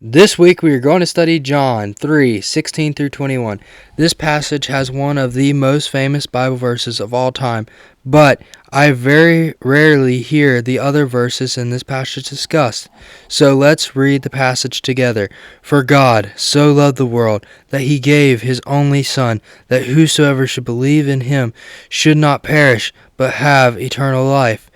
This week we are going to study John 3:16 through 21. This passage has one of the most famous Bible verses of all time, but I very rarely hear the other verses in this passage discussed. So let's read the passage together. For God so loved the world that he gave his only Son, that whosoever should believe in him should not perish, but have eternal life.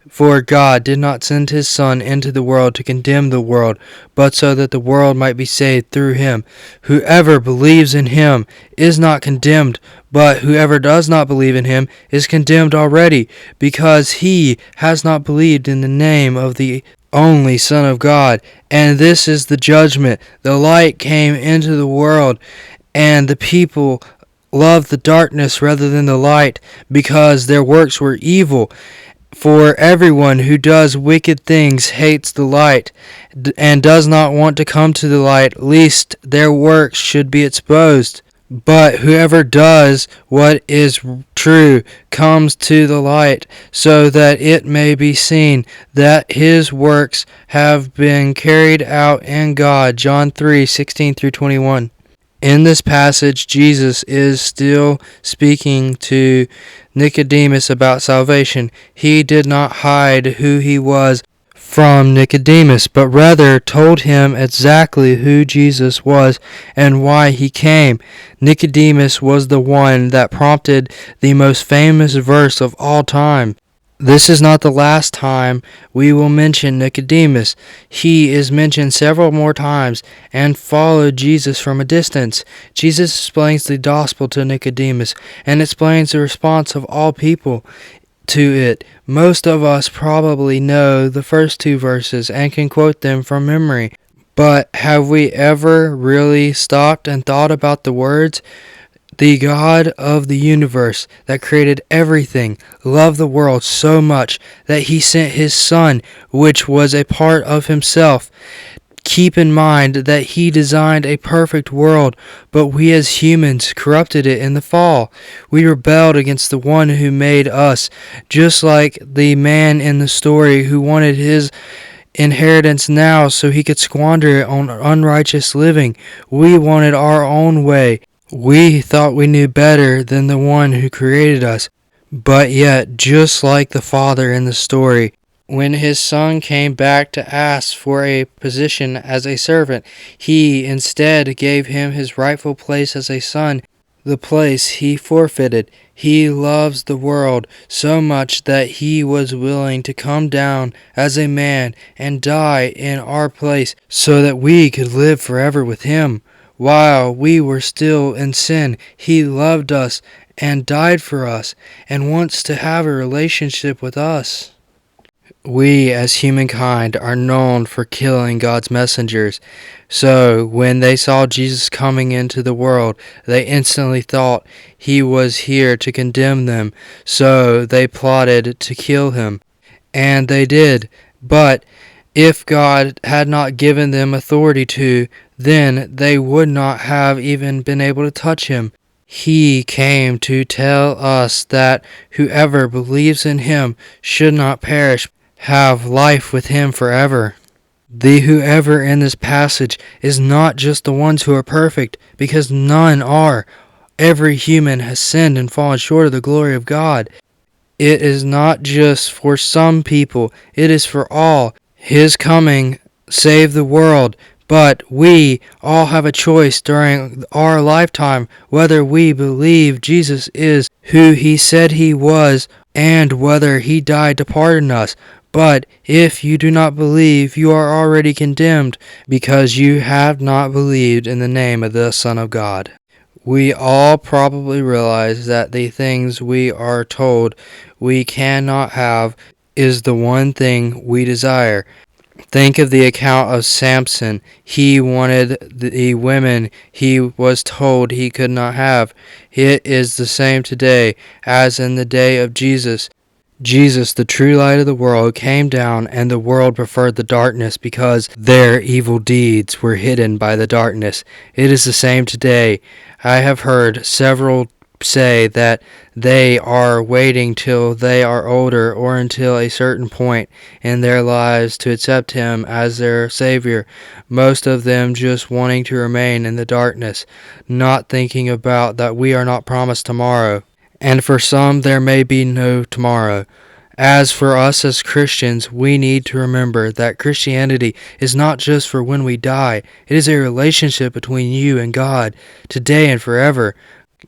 For God did not send his Son into the world to condemn the world, but so that the world might be saved through him. Whoever believes in him is not condemned, but whoever does not believe in him is condemned already, because he has not believed in the name of the only Son of God. And this is the judgment. The light came into the world, and the people loved the darkness rather than the light, because their works were evil. For everyone who does wicked things hates the light, and does not want to come to the light, lest their works should be exposed. But whoever does what is true comes to the light, so that it may be seen that his works have been carried out in God. John 3:16 through 21. In this passage, Jesus is still speaking to Nicodemus about salvation. He did not hide who he was from Nicodemus, but rather told him exactly who Jesus was and why he came. Nicodemus was the one that prompted the most famous verse of all time. This is not the last time we will mention Nicodemus. He is mentioned several more times and followed Jesus from a distance. Jesus explains the gospel to Nicodemus and explains the response of all people to it. Most of us probably know the first two verses and can quote them from memory. But have we ever really stopped and thought about the words? The God of the universe that created everything loved the world so much that he sent his Son, which was a part of himself. Keep in mind that he designed a perfect world, but we as humans corrupted it in the fall. We rebelled against the one who made us, just like the man in the story who wanted his inheritance now so he could squander it on unrighteous living. We wanted our own way. We thought we knew better than the one who created us. But yet, just like the father in the story, when his son came back to ask for a position as a servant, he instead gave him his rightful place as a son, the place he forfeited. He loves the world so much that he was willing to come down as a man and die in our place so that we could live forever with him. While we were still in sin, he loved us and died for us and wants to have a relationship with us. We as humankind are known for killing God's messengers. So when they saw Jesus coming into the world, they instantly thought he was here to condemn them. So they plotted to kill him. And they did. But if God had not given them authority to, then they would not have even been able to touch him. He came to tell us that whoever believes in him should not perish, have life with him forever. The whoever in this passage is not just the ones who are perfect, because none are. Every human has sinned and fallen short of the glory of God. It is not just for some people, it is for all. His coming saved the world, but we all have a choice during our lifetime whether we believe Jesus is who he said he was and whether he died to pardon us. But if you do not believe, you are already condemned because you have not believed in the name of the Son of God. We all probably realize that the things we are told we cannot have is the one thing we desire. Think of the account of Samson. He wanted the women he was told he could not have. It is the same today as in the day of Jesus. Jesus, the true light of the world, came down, and the world preferred the darkness because their evil deeds were hidden by the darkness. It is the same today. I have heard several say that they are waiting till they are older or until a certain point in their lives to accept Him as their Savior, most of them just wanting to remain in the darkness, not thinking about that we are not promised tomorrow. And for some, there may be no tomorrow. As for us as Christians, we need to remember that Christianity is not just for when we die. It is a relationship between you and God, today and forever.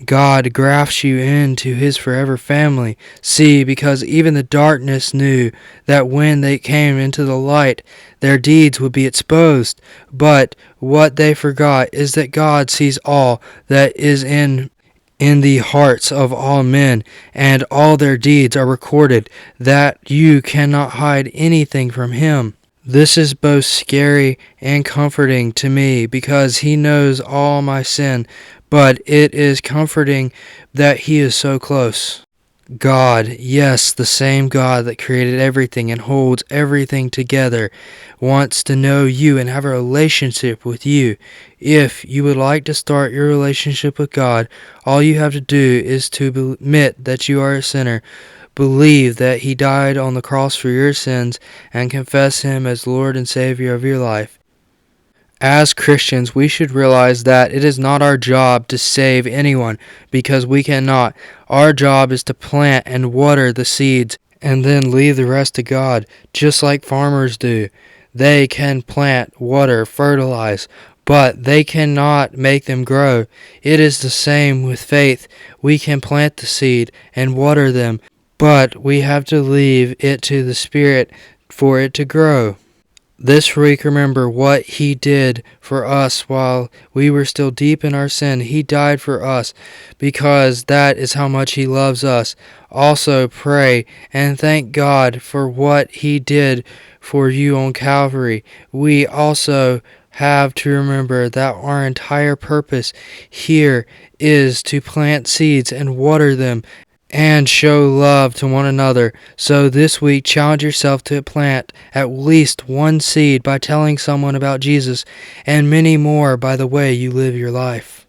God grafts you into His forever family. See, because even the darkness knew that when they came into the light, their deeds would be exposed. But what they forgot is that God sees all that is in the hearts of all men, and all their deeds are recorded, that you cannot hide anything from Him. This is both scary and comforting to me because He knows all my sin, but it is comforting that He is so close. God, yes, the same God that created everything and holds everything together, wants to know you and have a relationship with you. If you would like to start your relationship with God, all you have to do is to admit that you are a sinner, believe that He died on the cross for your sins, and confess Him as Lord and Savior of your life. As Christians, we should realize that it is not our job to save anyone because we cannot. Our job is to plant and water the seeds and then leave the rest to God, just like farmers do. They can plant, water, fertilize, but they cannot make them grow. It is the same with faith. We can plant the seed and water them, but we have to leave it to the Spirit for it to grow. This week, remember what He did for us while we were still deep in our sin. He died for us because that is how much He loves us. Also, pray and thank God for what He did for you on Calvary. We also have to remember that our entire purpose here is to plant seeds and water them and show love to one another. So this week, challenge yourself to plant at least one seed by telling someone about Jesus, and many more by the way you live your life.